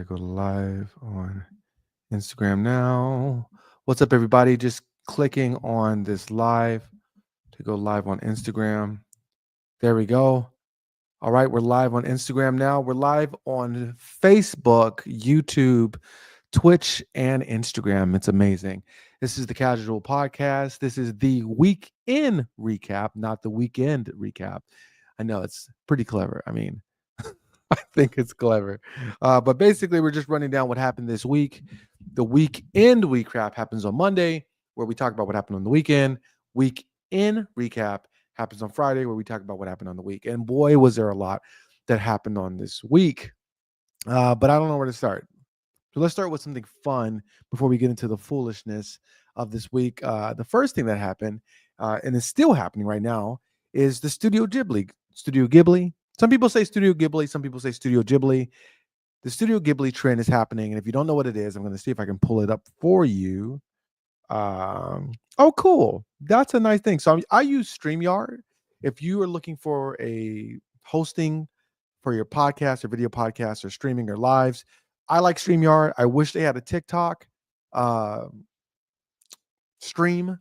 go live on Instagram now. What's up, everybody? Just clicking on this live to go live on Instagram. There we go. All right, we're live on Instagram now. We're live on Facebook, YouTube, Twitch, and Instagram. It's amazing. This is the Casual Podcast. This is the weekend recap, not the weekend recap. I know it's pretty clever. I mean, I think it's clever. But basically, we're just running down what happened this week. The weekend recap happens on Monday, where we talk about what happened on the weekend. Weekend recap happens on Friday, where we talk about what happened on the week. And boy, was there a lot that happened on this week. But I don't know where to start. So let's start with something fun before we get into the foolishness of this week. The first thing that happened, and is still happening right now, is the Studio Ghibli. Studio Ghibli. Some people say Studio Ghibli. Some people say Studio Ghibli. The Studio Ghibli trend is happening. And if you don't know what it is, I'm going to see if I can pull it up for you. Oh, cool. That's a nice thing. So I use StreamYard. If you are looking for a hosting for your podcast or video podcast or streaming or lives, I like StreamYard. I wish they had a TikTok stream,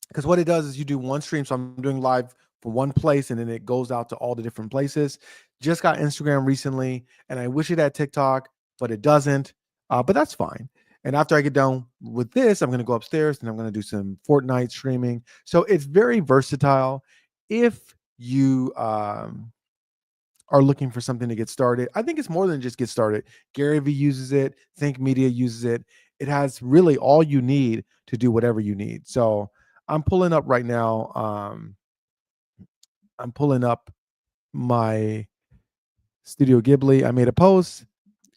because what it does is you do one stream. So I'm doing live for one place and then it goes out to all the different places. Just got Instagram recently and I wish it had TikTok, but it doesn't. But that's fine. And after I get done with this, I'm going to go upstairs and I'm going to do some Fortnite streaming. So it's very versatile. If you are looking for something to get started, I think it's more than just get started. Gary Vee uses it. Think Media uses it. It has really all you need to do whatever you need. So I'm pulling up right now. I'm pulling up my Studio Ghibli. I made a post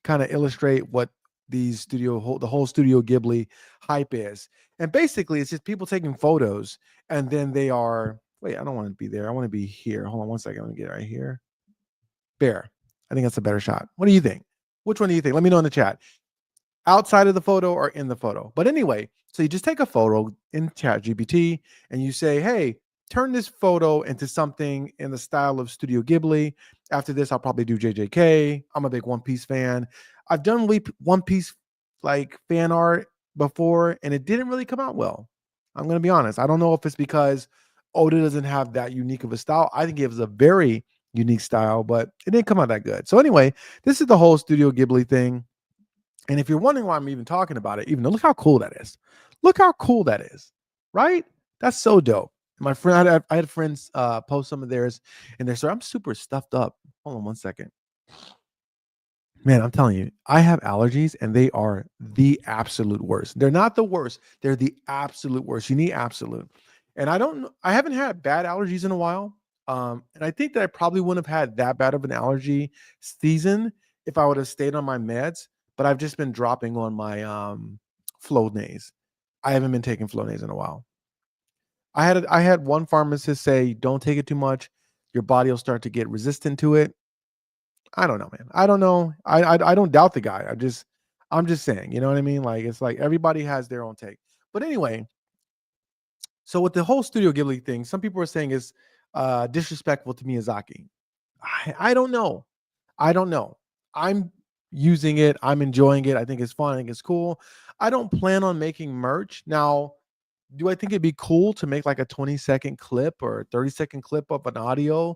kind of illustrate what the whole Studio Ghibli hype is. And basically it's just people taking photos and then they are, wait, I don't want to be there. I want to be here. Hold on one second. Let me get right here. There. I think that's a better shot. What do you think? Which one do you think? Let me know in the chat. Outside of the photo or in the photo. But anyway, so you just take a photo in ChatGPT and you say, hey, turn this photo into something in the style of Studio Ghibli. After this, I'll probably do JJK. I'm a big One Piece fan. I've done One Piece like fan art before and it didn't really come out well. I'm going to be honest. I don't know if it's because Oda doesn't have that unique of a style. I think it was a very unique style, but it didn't come out that good. So anyway, this is the whole Studio Ghibli thing. And if you're wondering why I'm even talking about it, even though look how cool that is. Look how cool that is, right? That's so dope. My friend, I had friends post some of theirs in their story. I'm super stuffed up. Hold on one second. Man, I'm telling you, I have allergies and they are the absolute worst. They're not the worst. They're the absolute worst. You need absolute. And I haven't had bad allergies in a while. And I think that I probably wouldn't have had that bad of an allergy season if I would have stayed on my meds. But I've just been dropping on my Flonase. I haven't been taking Flonase in a while. I had one pharmacist say, don't take it too much. Your body will start to get resistant to it. I don't know, man. I don't know. I don't doubt the guy. I'm just saying, you know what I mean? Like, it's like everybody has their own take. But anyway, so with the whole Studio Ghibli thing, some people are saying is disrespectful to Miyazaki. I don't know. I don't know. I'm using it. I'm enjoying it. I think it's fun. I think it's cool. I don't plan on making merch. Now, do I think it'd be cool to make like a 20-second clip or a 30-second clip of an audio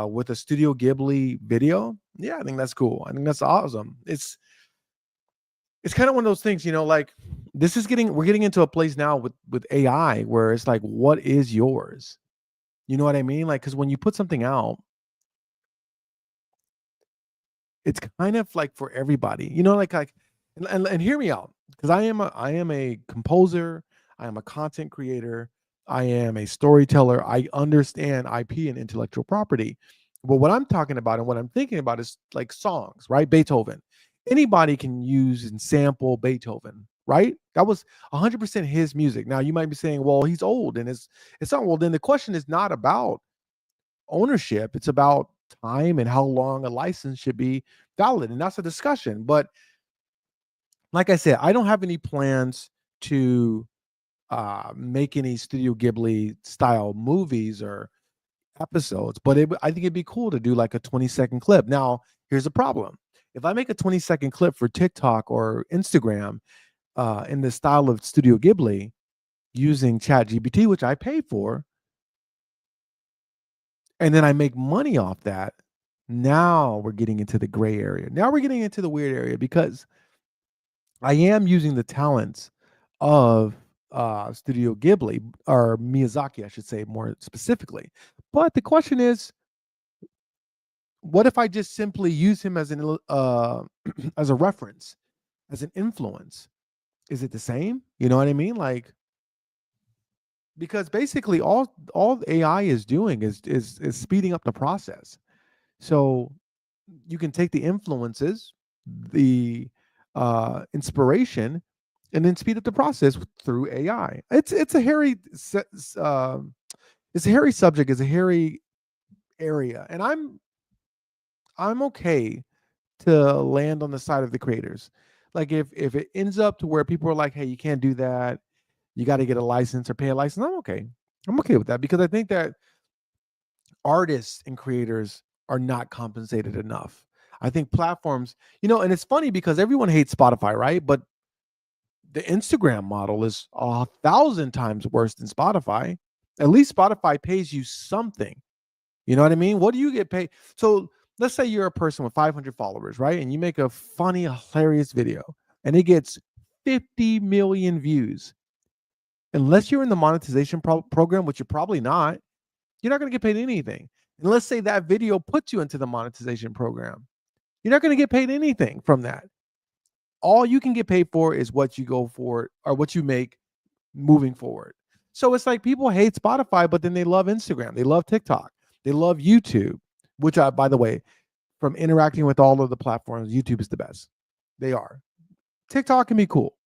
with a Studio Ghibli video? Yeah, I think that's cool. I think that's awesome. It's kind of one of those things, you know, like we're getting into a place now with AI where it's like, what is yours? You know what I mean? Like, because when you put something out, it's kind of like for everybody, you know, like and hear me out, because I am a composer, I am a content creator, I am a storyteller, I understand IP and intellectual property. But what I'm talking about and what I'm thinking about is like songs, right? Beethoven. Anybody can use and sample Beethoven, right? That was 100% his music. Now you might be saying, well, he's old and it's not. Well, then the question is not about ownership. It's about time and how long a license should be valid. And that's a discussion. But like I said, I don't have any plans to make any Studio Ghibli style movies or episodes, but I think it'd be cool to do like a 20-second clip. Now, here's the problem. If I make a 20-second clip for TikTok or Instagram in the style of Studio Ghibli using ChatGPT, which I pay for, and then I make money off that, now we're getting into the gray area. Now we're getting into the weird area because I am using the talents of Studio Ghibli or Miyazaki, I should say more specifically. But the question is, what if I just simply use him as as a reference, as an influence? Is it the same? You know what I mean? Like, because basically all AI is doing is speeding up the process. So you can take the influences, the inspiration, and then speed up the process through AI. It's a hairy it's a hairy subject, it's a hairy area, and I'm okay to land on the side of the creators. Like if it ends up to where people are like, hey, you can't do that, you got to get a license or pay a license, I'm okay. I'm okay with that because I think that artists and creators are not compensated enough. I think platforms, and it's funny because everyone hates Spotify, right? But the Instagram model is 1,000 times worse than Spotify. At least Spotify pays you something. You know what I mean? What do you get paid? So let's say you're a person with 500 followers, right? And you make a funny, hilarious video and it gets 50 million views. Unless you're in the monetization program, which you're probably not, you're not going to get paid anything. And let's say that video puts you into the monetization program. You're not going to get paid anything from that. All you can get paid for is what you go for or what you make moving forward. So it's like people hate Spotify, but then they love Instagram. They love TikTok. They love YouTube, which by the way, from interacting with all of the platforms, YouTube is the best. They are. TikTok can be cool.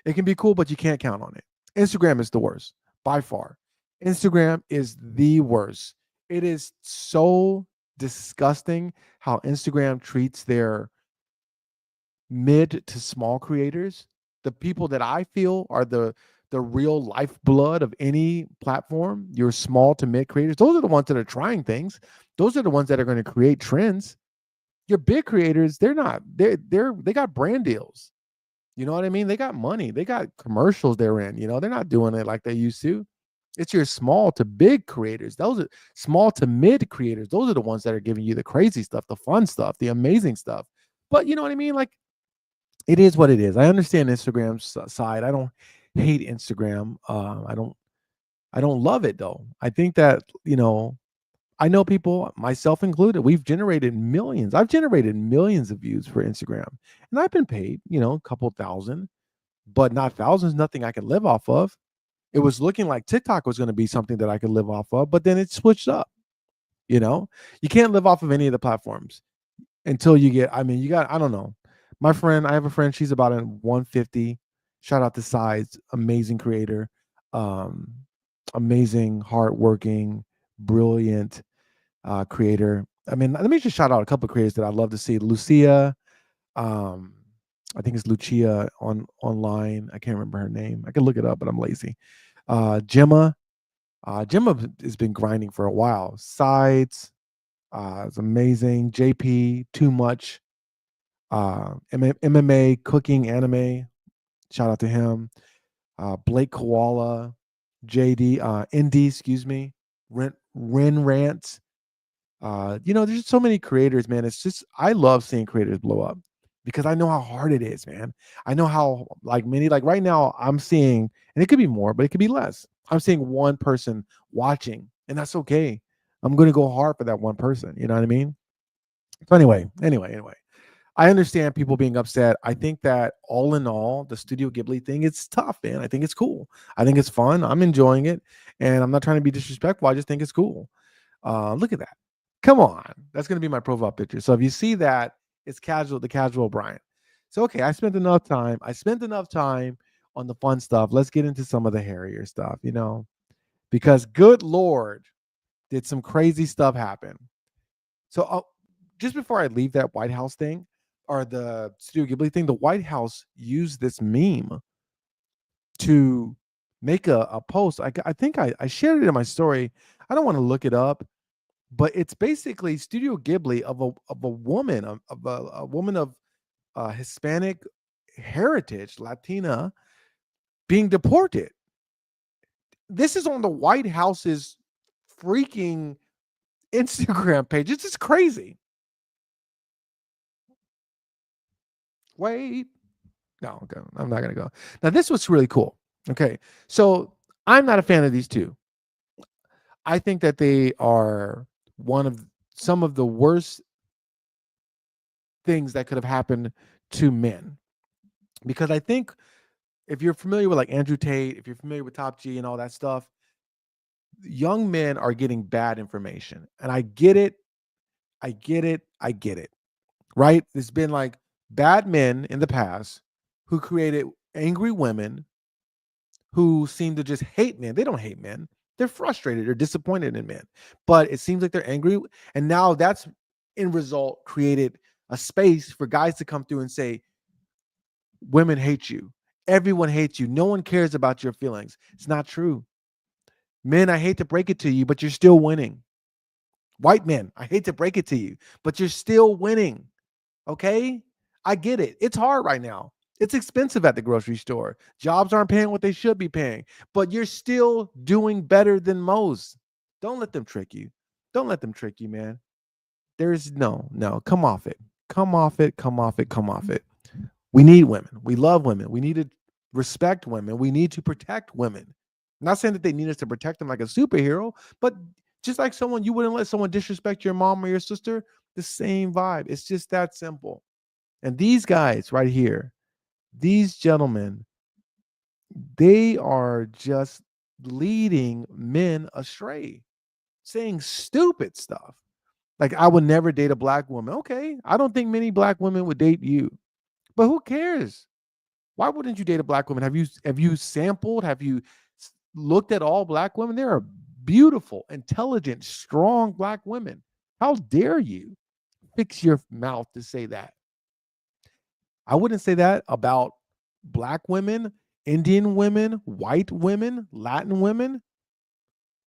It can be cool, but you can't count on it. Instagram is the worst by far. Instagram is the worst. It is so disgusting how Instagram treats their mid to small creators, the people that I feel are the real lifeblood of any platform. Your small to mid creators, those are the ones that are trying things. Those are the ones that are going to create trends. Your big creators, they're not. They got brand deals. You know what I mean? They got money. They got commercials they're in. They're not doing it like they used to. It's your small to big creators. Those are small to mid creators. Those are the ones that are giving you the crazy stuff, the fun stuff, the amazing stuff. But you know what I mean? Like, it is what it is. I understand Instagram's side. I don't hate Instagram. I don't love it though. I think that, I know people, myself included, we've generated millions. I've generated millions of views for Instagram. And I've been paid, a couple thousand, but not thousands, nothing I can live off of. It was looking like TikTok was going to be something that I could live off of, but then it switched up. You know, you can't live off of any of the platforms until you get, I mean, you got, I don't know. I have a friend, she's about in 150. Shout out to Sides, amazing creator, um, amazing, hardworking, brilliant creator. I mean, let me just shout out a couple of creators that I'd love to see. Lucia, um, I think it's Lucia online. I can't remember her name. I can look it up, but I'm lazy. Gemma. Gemma has been grinding for a while. Sides, it's amazing. JP, too much. MMA, cooking, anime. Shout out to him. Blake Koala, JD, Indy, excuse me. Ren Rants. There's so many creators, man. It's just I love seeing creators blow up because I know how hard it is, man. I know how like right now I'm seeing, and it could be more, but it could be less. I'm seeing one person watching, and that's okay. I'm gonna go hard for that one person. You know what I mean? So anyway. I understand people being upset. I think that all in all, the Studio Ghibli thing, it's tough, man. I think it's cool. I think it's fun. I'm enjoying it. And I'm not trying to be disrespectful. I just think it's cool. Look at that. Come on. That's going to be my profile picture. So if you see that, it's the casual Brian. So, okay, I spent enough time. On the fun stuff. Let's get into some of the hairier stuff, because good Lord, did some crazy stuff happen. So just before I leave that White House thing or the Studio Ghibli thing, the White House used this meme to make a post. I think I shared it in my story. I don't want to look it up, but it's basically Studio Ghibli of a woman a woman of Hispanic heritage, Latina, being deported. This is on the White House's freaking Instagram page. It's just crazy. Wait, no, okay, I'm not gonna go. Now this was really cool. Okay, so I'm not a fan of these two. I think that they are one of some of the worst things that could have happened to men. Because I think if you're familiar with like Andrew Tate, if you're familiar with Top G and all that stuff, young men are getting bad information. And I get it. I get it. I get it. Right? There's been like bad men in the past who created angry women who seem to just hate men. They don't hate men. They're frustrated or disappointed in men. But it seems like they're angry. And now that's in result created a space for guys to come through and say, women hate you. Everyone hates you. No one cares about your feelings. It's not true. Men, I hate to break it to you, but you're still winning. White men, I hate to break it to you, but you're still winning. Okay? I get it. It's hard right now. It's expensive at the grocery store. Jobs aren't paying what they should be paying, but you're still doing better than most. Don't let them trick you. Don't let them trick you, man. There's no, come off it. Come off it. Come off it. Come off it. We need women. We love women. We need to respect women. We need to protect women. I'm not saying that they need us to protect them like a superhero, but just like someone, you wouldn't let someone disrespect your mom or your sister, the same vibe. It's just that simple. And these guys right here, these gentlemen, they are just leading men astray, saying stupid stuff. Like, I would never date a black woman. Okay. I don't think many black women would date you, but who cares? Why wouldn't you date a black woman? Have you sampled? Have you looked at all black women? There are beautiful, intelligent, strong black women. How dare you fix your mouth to say that? I wouldn't say that about black women, Indian women, white women, Latin women.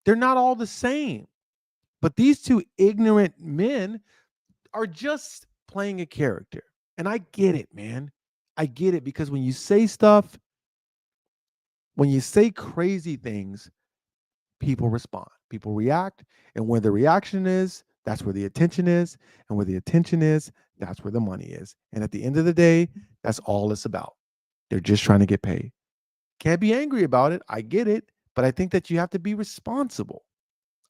They're not all the same. But these two ignorant men are just playing a character. And I get it, man. I get it because when you say stuff, when you say crazy things, people respond, people react. And where the reaction is, that's where the attention is. And where the attention is, that's where the money is. And at the end of the day, that's all it's about. They're just trying to get paid. Can't be angry about it. I get it. But I think that you have to be responsible.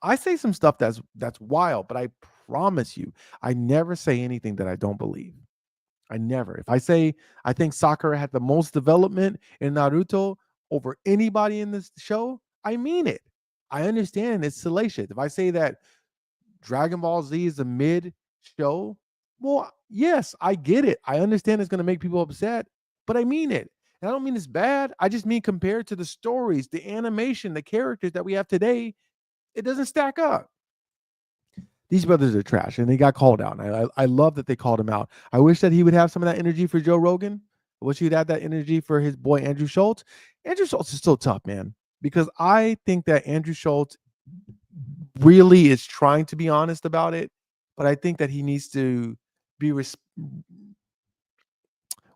I say some stuff that's wild, but I promise you, I never say anything that I don't believe. I never. If I say I think Sakura had the most development in Naruto over anybody in this show, I mean it. I understand it's salacious. If I say that Dragon Ball Z is a mid show, well, yes, I get it. I understand it's going to make people upset, but I mean it. And I don't mean it's bad. I just mean compared to the stories, the animation, the characters that we have today, it doesn't stack up. These brothers are trash, and they got called out. And I love that they called him out. I wish that he would have some of that energy for Joe Rogan. I wish he'd have that energy for his boy Andrew Schultz. Andrew Schultz is so tough, man, because I think that Andrew Schultz really is trying to be honest about it, but I think that he needs to be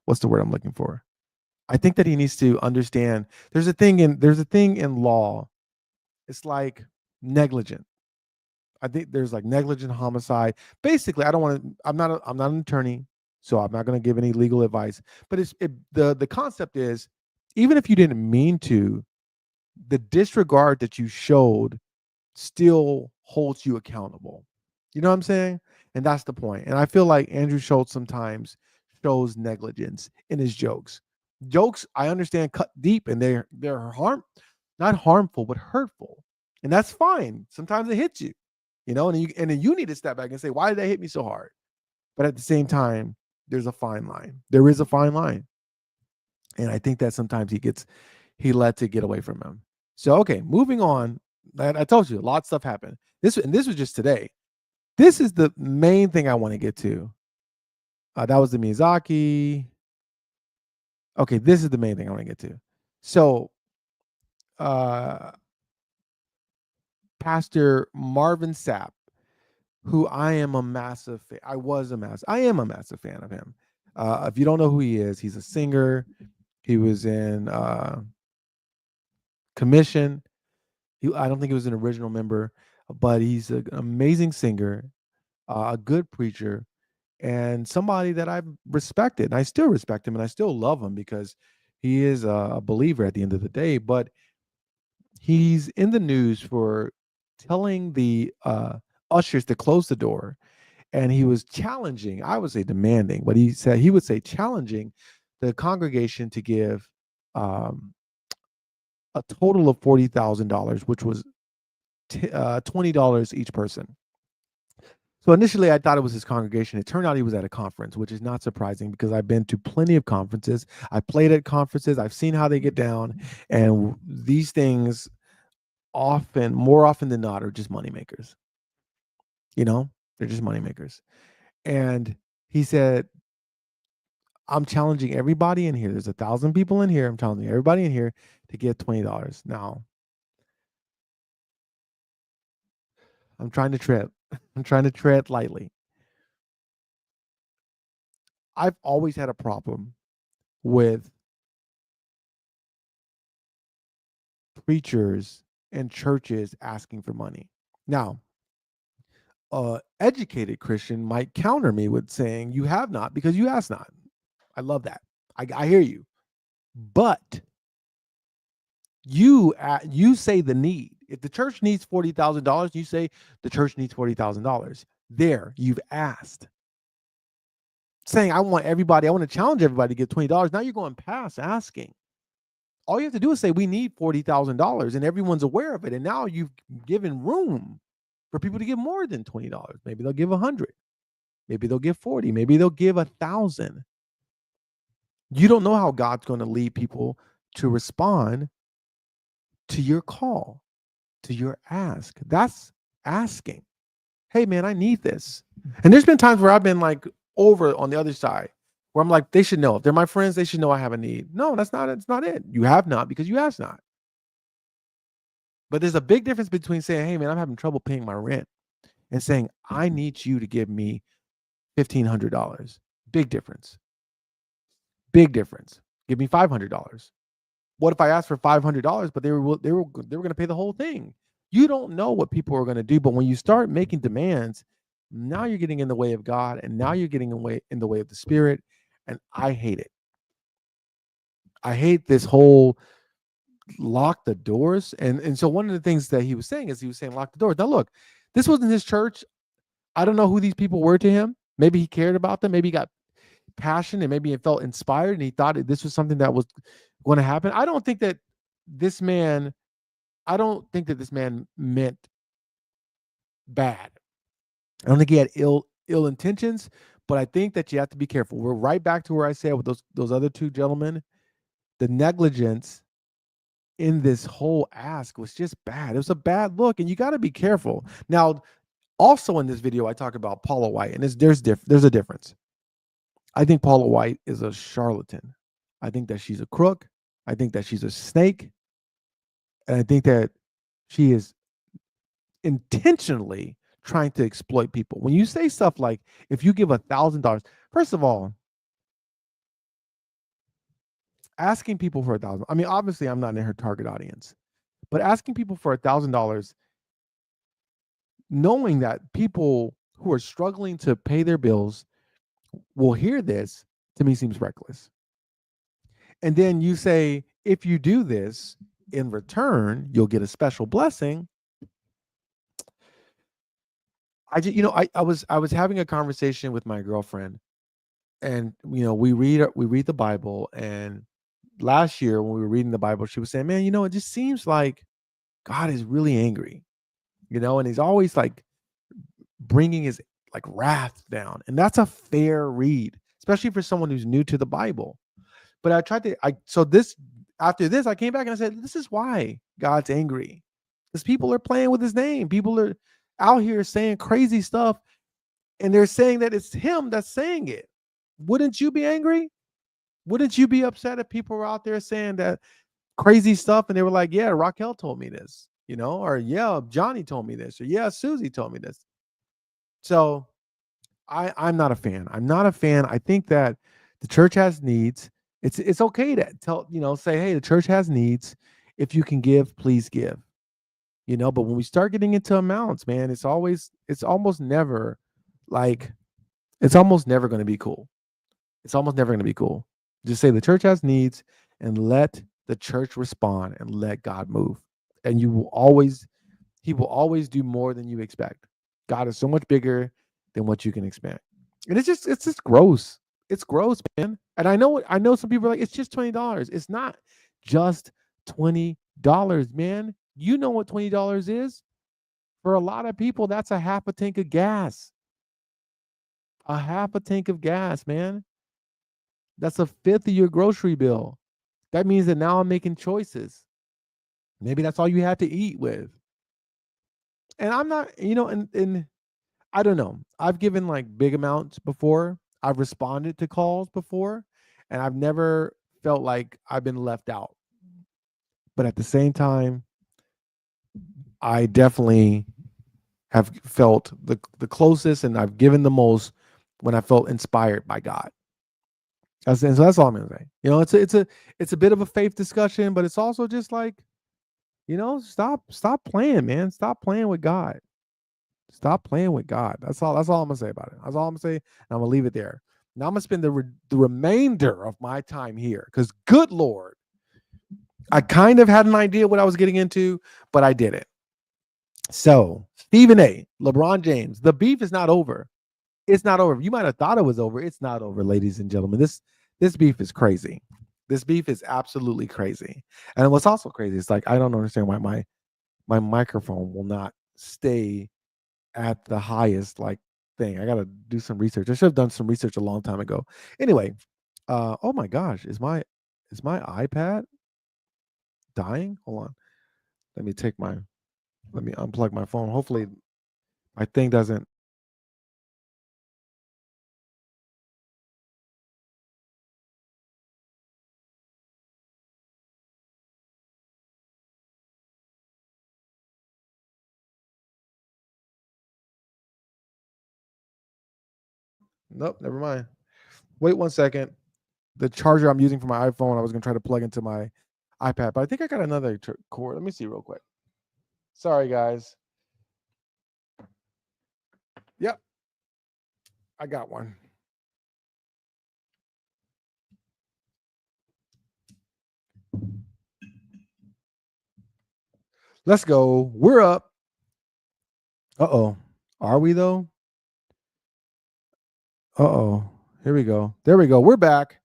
what's the word I'm looking for? I think that he needs to understand there's a thing in law. It's like negligent. I think there's like negligent homicide. Basically, I don't want to. I'm not an attorney, so I'm not going to give any legal advice. But the concept is, even if you didn't mean to, the disregard that you showed still holds you accountable. You know what I'm saying? And that's the point. And I feel like Andrew Schultz sometimes shows negligence in his jokes. Jokes, I understand, cut deep and they're not harmful, but hurtful. And that's fine. Sometimes it hits you, and then you need to step back and say, why did that hit me so hard? But at the same time, there's a fine line. There is a fine line. And I think that sometimes he lets it get away from him. So okay, moving on. I told you a lot of stuff happened. This was just today. This is the main thing I want to get to. That was the Miyazaki. Okay, this is the main thing I want to get to. So, uh, Pastor Marvin Sapp. who I am a massive fan. I am a massive fan of him. If you don't know who he is, he's a singer. He was in Commission. I don't think he was an original member, but he's an amazing singer, a good preacher, and somebody that I've respected. And I still respect him and I still love him because he is a believer at the end of the day. But he's in the news for telling the ushers to close the door, and he was challenging, I would say demanding, but he said he would say challenging the congregation to give um, a total of $40,000, which was $20 each person. So initially, I thought it was his congregation. It turned out he was at a conference, which is not surprising because I've been to plenty of conferences. I played at conferences. I've seen how they get down, and these things more often than not, are just money makers. You know, they're just money makers. And he said, I'm challenging everybody in here. There's 1,000 people in here. I'm challenging everybody in here to give $20. Now, I'm trying to tread. I'm trying to tread lightly. I've always had a problem with preachers and churches asking for money. Now, educated Christian might counter me with saying, "You have not because you ask not." I love that. I hear you, but you say the need. If the church needs $40,000, you say the church needs $40,000. There, you've asked. Saying I want to challenge everybody to give $20. Now you're going past asking. All you have to do is say we need $40,000, and everyone's aware of it. And now you've given room for people to give more than $20. Maybe they'll give 100. Maybe they'll give 40. Maybe they'll give 1,000. You don't know how God's going to lead people to respond to your call, to your ask. That's asking. Hey, man, I need this. And there's been times where I've been like over on the other side where I'm like, they should know. If they're my friends, they should know I have a need. No, it's not it. You have not because you asked not. But there's a big difference between saying, hey, man, I'm having trouble paying my rent and saying, I need you to give me $1,500. Big difference. Big difference. Give me $500. What if I asked for $500, but they were going to pay the whole thing? You don't know what people are going to do, but when you start making demands, now you're getting in the way of God, and now you're getting in the way of the Spirit, and I hate it. I hate this whole lock the doors, and so one of the things that he was saying lock the doors. Now look, this wasn't his church. I don't know who these people were to him. Maybe he cared about them. Maybe he got passion, and maybe he felt inspired, and he thought this was something that was going to happen. I don't think that this man meant bad. I don't think he had ill intentions, but I think that you have to be careful. We're right back to where I said with those other two gentlemen. The negligence in this whole ask was just bad. It was a bad look, and you got to be careful. Now, also in this video, I talk about Paula White, and there's a difference. I think Paula White is a charlatan. I think that she's a crook. I think that she's a snake. And I think that she is intentionally trying to exploit people. When you say stuff like, if you give $1,000, first of all, asking people for $1,000. I mean, obviously, I'm not in her target audience, but asking people for $1,000, knowing that people who are struggling to pay their bills will hear this, to me seems reckless. And then you say, if you do this in return, you'll get a special blessing. I was having a conversation with my girlfriend, and we read the Bible, and last year when we were reading the Bible, she was saying, man, it just seems like God is really angry, and he's always like bringing his like wrath down. And that's a fair read, especially for someone who's new to the Bible. But after this, I came back and I said, this is why God's angry, because people are playing with his name. People are out here saying crazy stuff, and they're saying that it's him that's saying it. Wouldn't you be angry? Wouldn't you be upset if people were out there saying that crazy stuff and they were like, yeah, Raquel told me this, or yeah, Johnny told me this, or yeah, Susie told me this? So I'm not a fan. I'm not a fan. I think that the church has needs. It's okay to tell, say, hey, the church has needs. If you can give, please give. But when we start getting into amounts, man, it's almost never like it's almost never going to be cool. It's almost never going to be cool. Just say the church has needs and let the church respond and let God move. And he will always do more than you expect. God is so much bigger than what you can expect. And it's just gross. It's gross, man. And I know some people are like, it's just $20. It's not just $20, man. You know what $20 is? For a lot of people, that's a half a tank of gas. A half a tank of gas, man. That's a fifth of your grocery bill. That means that now I'm making choices. Maybe that's all you had to eat with. And I'm not, and I don't know. I've given like big amounts before. I've responded to calls before, and I've never felt like I've been left out. But at the same time, I definitely have felt the closest and I've given the most when I felt inspired by God. And so that's all I'm gonna say. It's a bit of a faith discussion, but it's also just like, stop playing, man. Stop playing with God. Stop playing with God. That's all I'm gonna say about it. That's all I'm gonna say, and I'm gonna leave it there. Now I'm gonna spend the remainder of my time here, because good Lord, I kind of had an idea what I was getting into, but I didn't. So Stephen A, LeBron James, the beef is not over. It's not over. You might have thought it was over. It's not over, ladies and gentlemen. This beef is crazy. This beef is absolutely crazy. And what's also crazy is, like, I don't understand why my microphone will not stay at the highest like thing. I gotta do some research. I should have done some research a long time ago. Anyway, oh my gosh, is my iPad dying? Hold on. Let me unplug my phone. Hopefully my thing doesn't. Nope, never mind. Wait 1 second. The charger I'm using for my iPhone, I was gonna try to plug into my iPad, but I think I got another cord. Let me see real quick. Sorry, guys. Yep, I got one. Let's go. We're up. Uh-oh. Are we though? Uh-oh. Here we go. There we go. We're back.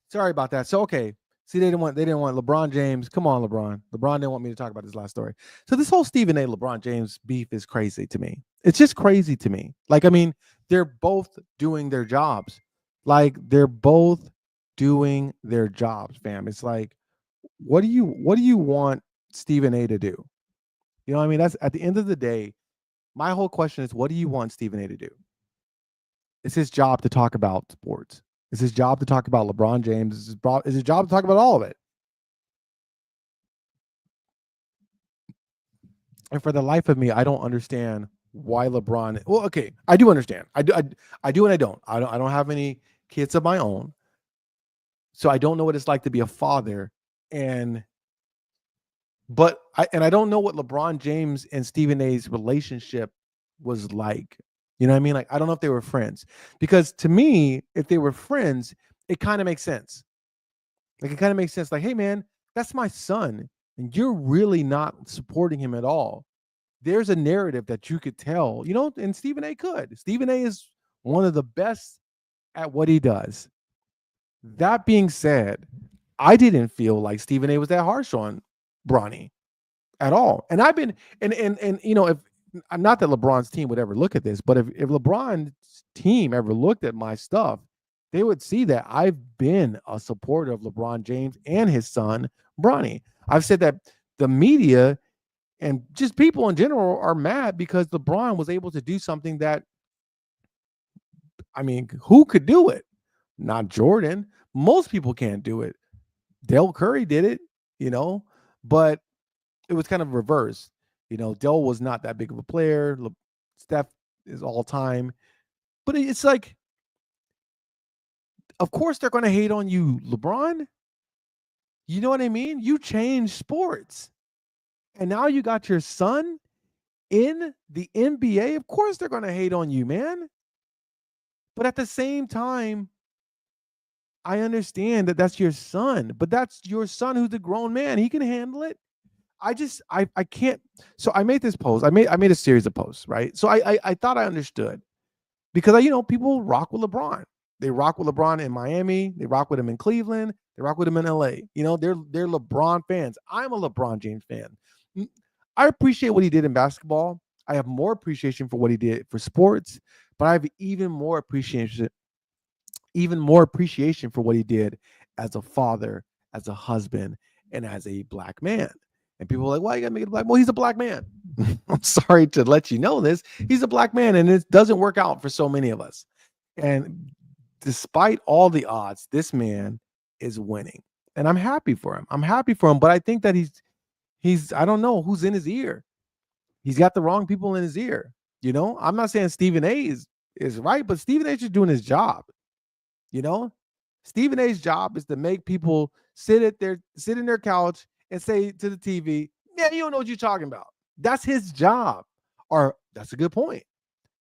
Sorry about that. So okay. See, they didn't want LeBron James. Come on, LeBron. LeBron didn't want me to talk about this last story. So this whole Stephen A. LeBron James beef is crazy to me. It's just crazy to me. Like, I mean, they're both doing their jobs. Like, they're both doing their jobs, fam. It's like, what do you want Stephen A to do? You know what I mean? That's at the end of the day, my whole question is, what do you want Stephen A to do? It's his job to talk about sports. It's his job to talk about LeBron James. It's his job to talk about all of it. And for the life of me, I don't understand why LeBron. Well, okay, I do understand. I do, and I don't. I don't have any kids of my own, so I don't know what it's like to be a father. And I don't know what LeBron James and Stephen A's relationship was like. You know what I mean? Like, I don't know if they were friends, because to me, if they were friends, it kind of makes sense. Like, it kind of makes sense. Like, hey man, that's my son, and you're really not supporting him at all. There's a narrative that you could tell, and Stephen A could. Stephen A is one of the best at what he does. That being said, I didn't feel like Stephen A was that harsh on Bronny at all. And I've been and if not that LeBron's team would ever look at this, but if LeBron's team ever looked at my stuff, they would see that I've been a supporter of LeBron James and his son, Bronny. I've said that the media and just people in general are mad because LeBron was able to do something that, I mean, who could do it? Not Jordan. Most people can't do it. Dell Curry did it, but it was kind of reversed. Dell was not that big of a player. Steph is all time. But it's like, of course they're going to hate on you, LeBron. You know what I mean? You changed sports. And now you got your son in the NBA. Of course they're going to hate on you, man. But at the same time, I understand that that's your son, but that's your son who's a grown man. He can handle it. I can't. So I made this post. I made a series of posts, right? So I thought I understood because people rock with LeBron. They rock with LeBron in Miami. They rock with him in Cleveland. They rock with him in LA. They're LeBron fans. I'm a LeBron James fan. I appreciate what he did in basketball. I have more appreciation for what he did for sports, but I have even more appreciation for what he did as a father, as a husband, and as a black man. And people are like, why you gotta make it black? Well, he's a black man. I'm sorry to let you know this. He's a black man, and it doesn't work out for so many of us. And despite all the odds, this man is winning. And I'm happy for him. I'm happy for him, but I think that he's I don't know who's in his ear. He's got the wrong people in his ear. I'm not saying Stephen A is right, but Stephen A is just doing his job. You know, Stephen A's job is to make people sit in their couch and say to the TV, "Yeah, you don't know what you're talking about." That's his job. Or that's a good point.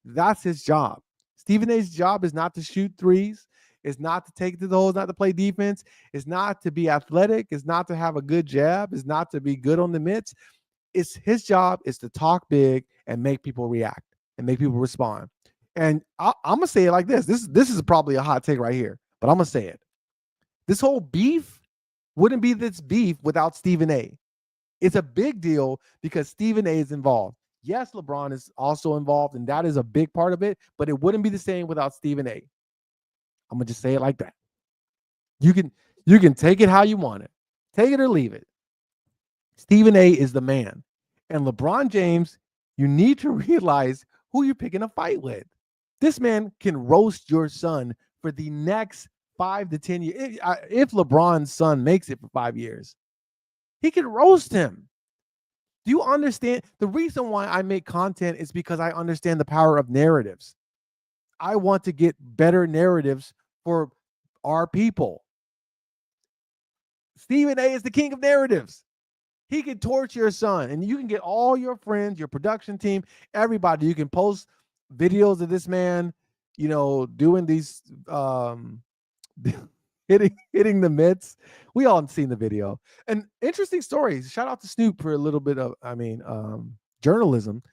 That's his job. Stephen A's job is not to shoot threes. It's not to take it to the holes, not to play defense. It's not to be athletic. It's not to have a good jab. It's not to be good on the mitts. It's his job is to talk big and make people react and make people respond. And I'm gonna say it like this. This is probably a hot take right here, but I'm gonna say it. This whole beef wouldn't be this beef without Stephen A. It's a big deal because Stephen A is involved. Yes, LeBron is also involved, and that is a big part of it, but it wouldn't be the same without Stephen A. I'm gonna just say it like that. You can take it how you want it. Take it or leave it. Stephen A is the man. And LeBron James, you need to realize who you're picking a fight with. This man can roast your son for the next 5 to 10 years. If LeBron's son makes it for 5 years, he can roast him. Do you understand? The reason why I make content is because I understand the power of narratives. I want to get better narratives for our people. Stephen A is the king of narratives. He can torch your son, and you can get all your friends, your production team, everybody. You can post videos of this man, doing these hitting the mitts. We all seen the video. And interesting stories. Shout out to Snoop for a little bit of, journalism.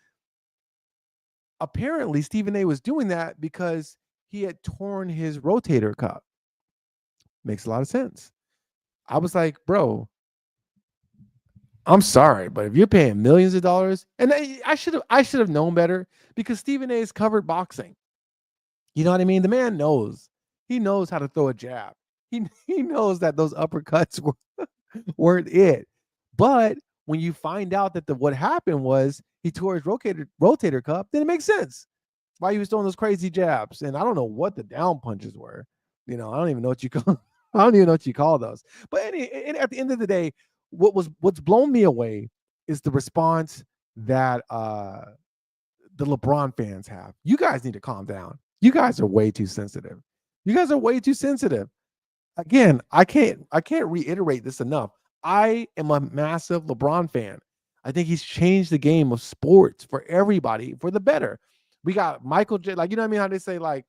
Apparently, Stephen A was doing that because he had torn his rotator cuff. Makes a lot of sense. I was like, bro, I'm sorry, but if you're paying millions of dollars, and I should have known better because Stephen A is covered boxing. You know what I mean? The man knows. He knows how to throw a jab. He knows that those uppercuts weren't it. But when you find out that what happened was he tore his rotator cuff, then it makes sense why he was throwing those crazy jabs. And I don't know what the down punches were. I don't even know what you call. I don't even know what you call those. But at the end of the day, what's blown me away is the response that the LeBron fans have. You guys need to calm down. You guys are way too sensitive. You guys are way too sensitive. Again, I can't reiterate this enough. I am a massive LeBron fan. I think he's changed the game of sports for everybody for the better. We got Michael J. Like, you know what I mean? How they say like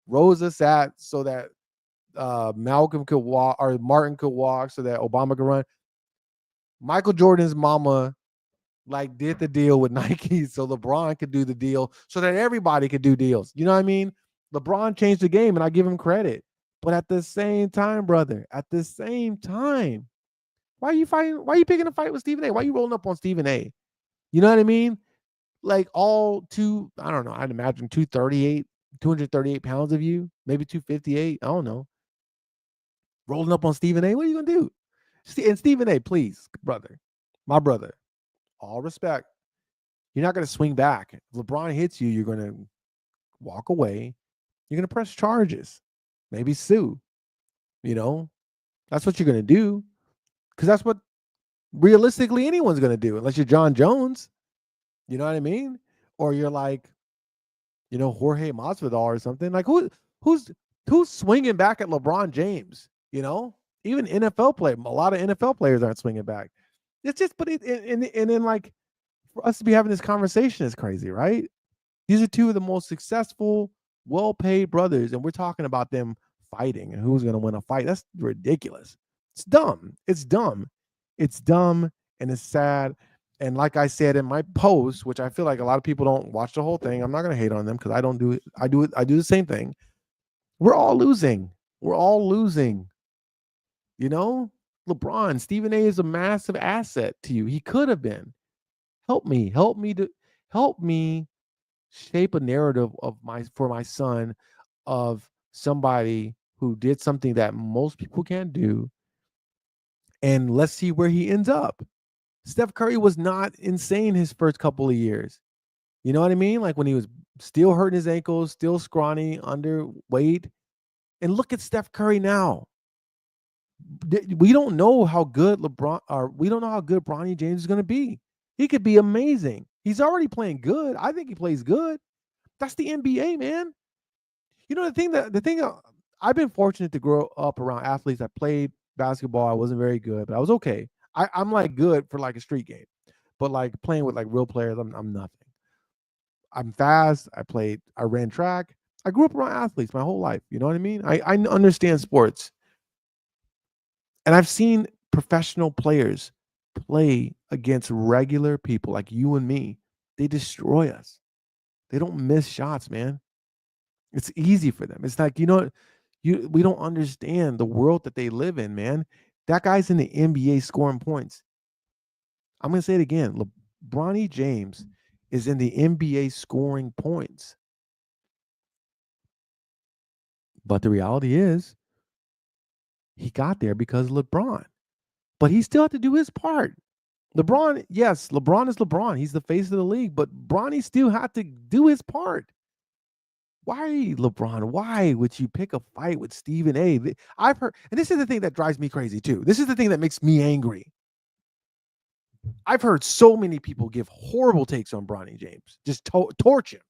Rosa sat so that Malcolm could walk or Martin could walk so that Obama could run. Michael Jordan's mama like did the deal with Nike so LeBron could do the deal so that everybody could do deals. You know what I mean? LeBron changed the game and I give him credit. But at the same time, brother, why are you fighting? Why are you picking a fight with Stephen A? Why are you rolling up on Stephen A? You know what I mean? Like I don't know, I'd imagine 238 pounds of you, maybe 258. I don't know. Rolling up on Stephen A. What are you gonna do? And Stephen A, please, brother, my brother, all respect. You're not gonna swing back. If LeBron hits you, you're gonna walk away. You're gonna press charges, maybe sue. That's what you're gonna do. Because that's what realistically anyone's going to do, unless you're John Jones. You know what I mean? Or you're like Jorge Masvidal or something. Like who's who's swinging back at LeBron James? Even NFL play. A lot of NFL players aren't swinging back. It's just, but and then like for us to be having this conversation is crazy, right? These are two of the most successful, well-paid brothers, and we're talking about them fighting and who's going to win a fight. That's ridiculous. It's dumb. It's dumb. It's dumb and it's sad. And like I said in my post, which I feel like a lot of people don't watch the whole thing. I'm not going to hate on them because I don't do it. I do it. I do the same thing. We're all losing. We're all losing. You know, LeBron, Stephen A is a massive asset to you. He could have been. Help me shape a narrative of my son of somebody who did something that most people can't do, and let's see where he ends up. Steph Curry was not insane his first couple of years. You know what I mean? Like when he was still hurting his ankles, still scrawny, underweight. And look at Steph Curry now. We don't know how good we don't know how good Bronny James is going to be. He could be amazing. He's already playing good. I think he plays good. That's the NBA, man. I've been fortunate to grow up around athletes. I played basketball. I wasn't very good, but I was okay. I'm like good for like a street game, but like playing with like real players, I'm nothing. I'm fast. I ran track. I grew up around athletes my whole life. You know what I mean? I understand sports, and I've seen professional players play against regular people like you and me. They destroy us. They don't miss shots, man. It's easy for them. It's like, we don't understand the world that they live in, man. That guy's in the NBA scoring points. I'm going to say it again. Bronny James is in the NBA scoring points. But the reality is he got there because of LeBron. But he still had to do his part. LeBron is LeBron. He's the face of the league, but Bronny still had to do his part. Why, LeBron? Why would you pick a fight with Stephen A? I've heard, and this is the thing that drives me crazy too. This is the thing that makes me angry. I've heard so many people give horrible takes on Bronny James. Just torch him.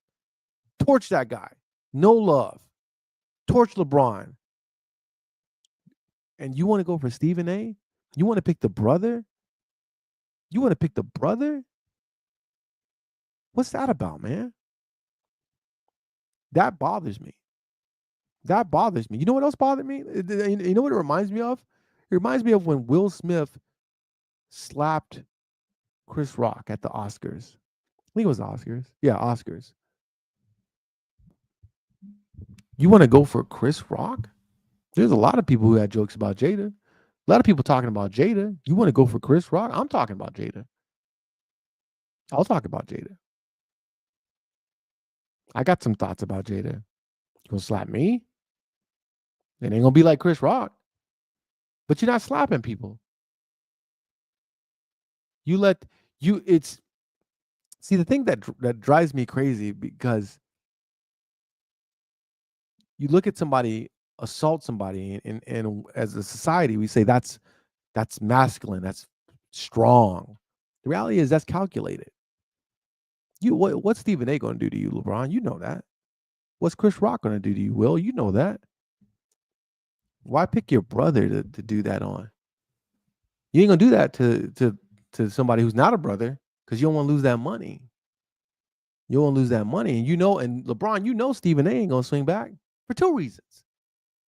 Torch that guy. No love. Torch LeBron. And you want to go for Stephen A? You want to pick the brother? You want to pick the brother? What's that about, man? That bothers me. That bothers me. You know what else bothered me? You know what it reminds me of? It reminds me of when Will Smith slapped Chris Rock at the Oscars. I think it was the Oscars. Yeah, Oscars. You want to go for Chris Rock? There's a lot of people who had jokes about Jada. A lot of people talking about Jada. You want to go for Chris Rock? I'm talking about Jada. I'll talk about Jada. I got some thoughts about Jada. You gonna slap me? It ain't gonna be like Chris Rock. But you're not slapping people. It's see the thing that drives me crazy because you look at somebody assault somebody and as a society we say that's masculine, that's strong. The reality is that's calculated. What's Stephen A going to do to you, LeBron? You know that. What's Chris Rock going to do to you, Will? You know that. Why pick your brother to do that on? You ain't gonna do that to somebody who's not a brother because you don't want to lose that money. You don't want to lose that money, and LeBron, Stephen A ain't gonna swing back for two reasons.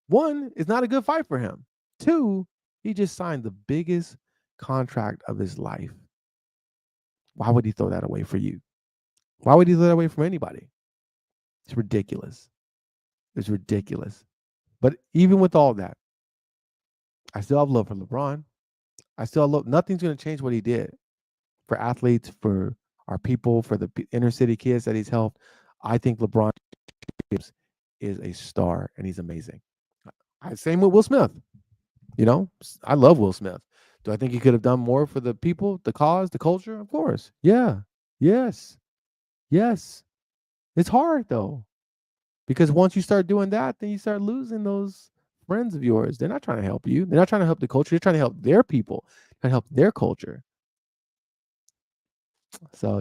One, it's not a good fight for him. Two, he just signed the biggest contract of his life. Why would he throw that away for you? Why would he throw that away from anybody? It's ridiculous. It's ridiculous. But even with all that, I still have love for LeBron. Nothing's going to change what he did for athletes, for our people, for the inner city kids that he's helped. I think LeBron James is a star and he's amazing. Same with Will Smith. I love Will Smith. Do I think he could have done more for the people, the cause, the culture? Of course. Yeah. Yes. Yes. It's hard though. Because once you start doing that, then you start losing those friends of yours. They're not trying to help you. They're not trying to help the culture. They're trying to help their people, trying to help their culture. So,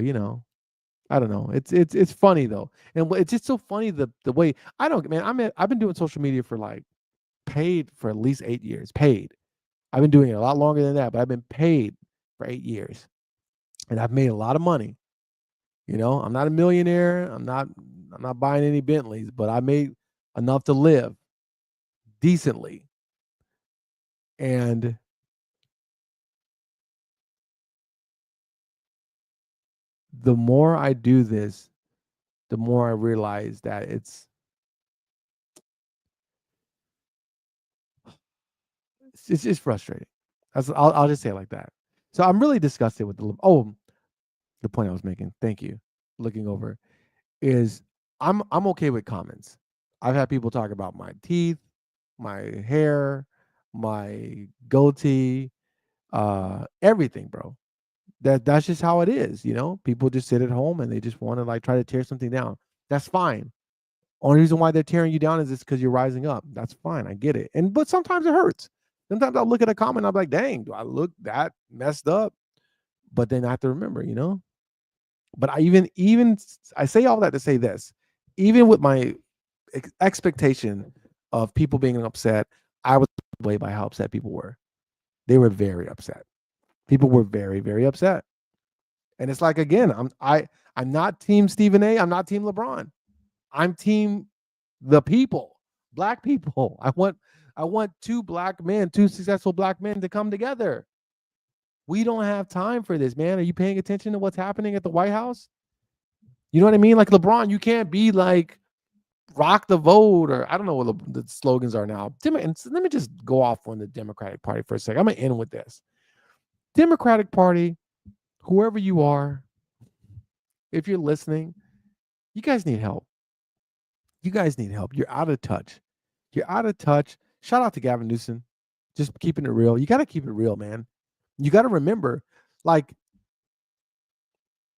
I don't know. It's funny though, and it's just so funny the way I don't man. I've been doing social media for like paid for at least 8 years. Paid. I've been doing it a lot longer than that, but I've been paid for 8 years, and I've made a lot of money. You know, I'm not a millionaire. I'm not buying any Bentleys, but I made enough to live decently. And the more I do this, the more I realize that it's frustrating. I'll just say it like that. So I'm really disgusted with the point I was making. Thank you. Looking over is I'm okay with comments. I've had people talk about my teeth, my hair, my goatee, everything, bro. That's just how it is, you know? People just sit at home and they just want to like try to tear something down. That's fine. Only reason why they're tearing you down is just because you're rising up. That's fine. I get it. But sometimes it hurts. Sometimes I'll look at a comment, I'm like, dang, do I look that messed up? But then I have to remember, you know. But I say all that to say this. Even with my expectation of people being upset, I was blown away by how upset people were. They were very upset. People were very, very upset. And it's like again, I'm not team Stephen A. I'm not team LeBron. I'm team the people, black people. I want two successful black men to come together. We don't have time for this, man. Are you paying attention to what's happening at the White House? You know what I mean? Like LeBron, you can't be like rock the vote, or I don't know what the slogans are now. And let me just go off on the Democratic Party for a second. I'm gonna end with this. Democratic Party, whoever you are, if you're listening, you guys need help. You guys need help. You're out of touch. You're out of touch. Shout out to Gavin Newsom. Just keeping it real. You got to keep it real, man. You got to remember, like,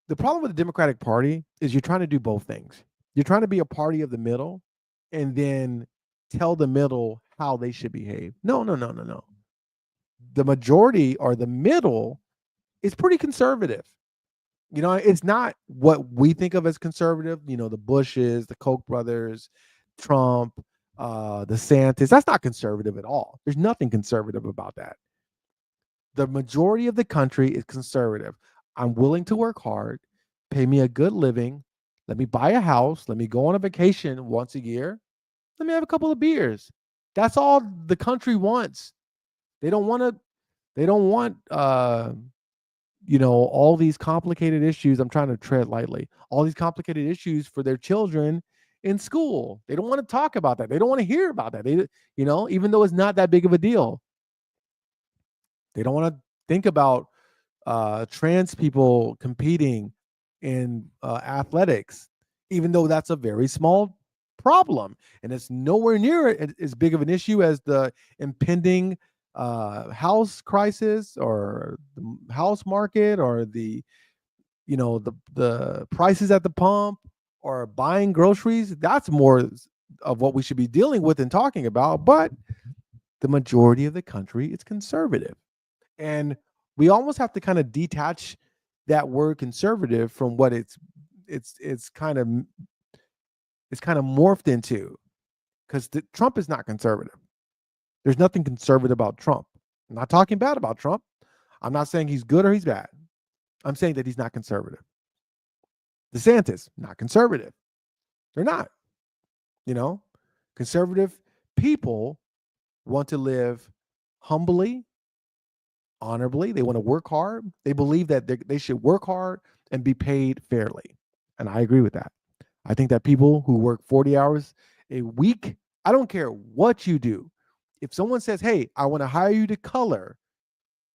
the problem with the Democratic Party is you're trying to do both things. You're trying to be a party of the middle and then tell the middle how they should behave. No, no, no, no, no. The majority or the middle is pretty conservative. You know, it's not what we think of as conservative, you know, the Bushes, the Koch brothers, Trump, DeSantis. That's not conservative at all. There's nothing conservative about that. The majority of the country is conservative. I'm willing to work hard, pay me a good living, let me buy a house, let me go on a vacation once a year, let me have a couple of beers. That's all the country wants. They don't want to, they don't want all these complicated issues. I'm trying to tread lightly. All these complicated issues for their children in school. They don't want to talk about that. They don't want to hear about that. Even though it's not that big of a deal, they don't want to think about trans people competing in athletics, even though that's a very small problem and it's nowhere near as big of an issue as the impending house crisis or the house market or the prices at the pump or buying groceries. That's more of what we should be dealing with and talking about. But the majority of the country is conservative. And we almost have to kind of detach that word conservative from what it's kind of morphed into, because Trump is not conservative. There's nothing conservative about Trump. I'm not talking bad about Trump. I'm not saying he's good or he's bad. I'm saying that he's not conservative. DeSantis, not conservative. They're not. Conservative people want to live humbly, honorably. They want to work hard. They believe that they should work hard and be paid fairly. And I agree with that. I think that people who work 40 hours a week, I don't care what you do. If someone says, hey, I want to hire you to color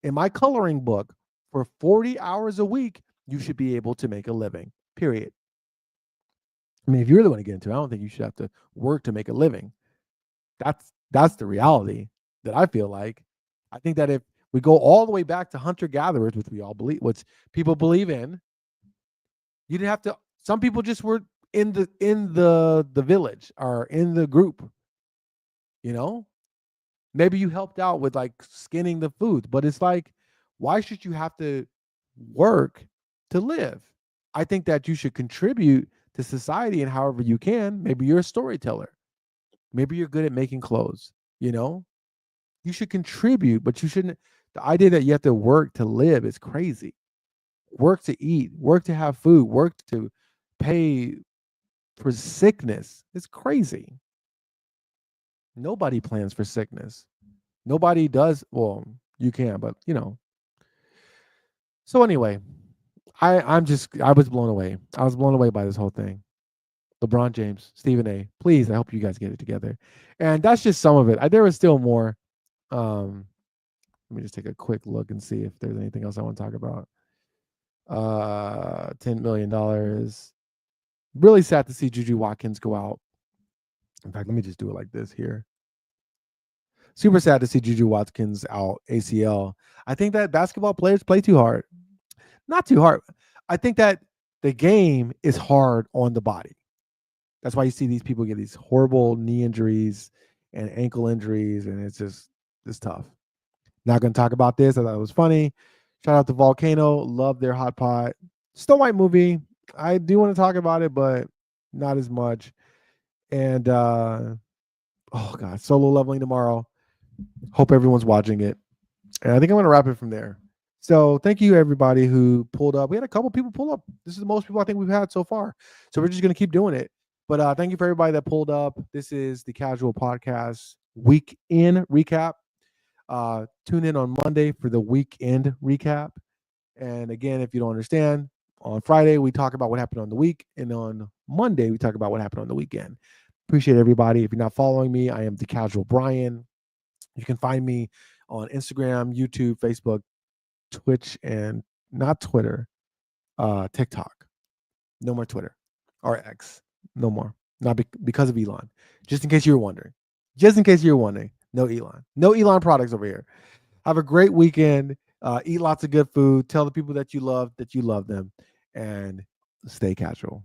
in my coloring book for 40 hours a week, you should be able to make a living, period. I mean, if you really want to get into it, I don't think you should have to work to make a living. That's the reality that I feel like. I think that if we go all the way back to hunter gatherers, which we all believe, which people believe in, you didn't have to. Some people just were in the village or in the group. Maybe you helped out with like skinning the food, but it's like, why should you have to work to live? I think that you should contribute to society in however you can. Maybe you're a storyteller. Maybe you're good at making clothes, you know? You should contribute, but you shouldn't. The idea that you have to work to live is crazy. Work to eat, work to have food, work to pay for sickness. It's crazy. Nobody plans for sickness. Nobody does. Well, you can, but you know. So anyway, I was blown away. I was blown away by this whole thing. LeBron James, Stephen A. Please, I hope you guys get it together. And that's just some of it. There was still more. Um, Let me just take a quick look and see if there's anything else I want to talk about. $10 million. Really sad to see Juju Watkins go out. In fact, let me just do it like this here. Super sad to see Juju Watkins out ACL. I think that basketball players play too hard. Not too hard. I think that the game is hard on the body. That's why you see these people get these horrible knee injuries and ankle injuries, and it's tough. Not going to talk about this. I thought it was funny. Shout out to Volcano. Love their hot pot. Snow White movie. I do want to talk about it, but not as much. And oh god, solo leveling tomorrow. Hope everyone's watching it. And I think I'm going to wrap it from there. So thank you everybody who pulled up. We had a couple people pull up. This is the most people I think we've had so far. So we're just going to keep doing it. But thank you for everybody that pulled up. This is the Casual Podcast weekend recap. Tune in on Monday for the weekend recap. And again, if you don't understand, on Friday we talk about what happened on the week, and on Monday we talk about what happened on the weekend. Appreciate everybody. If you're not following me, I am the Casual Brian. You can find me on Instagram, YouTube, Facebook, Twitch, and not Twitter, TikTok. No more Twitter or X. No more. Not because of Elon. Just in case you were wondering. Just in case you were wondering. No Elon. No Elon products over here. Have a great weekend. Eat lots of good food. Tell the people that you love them. And stay casual.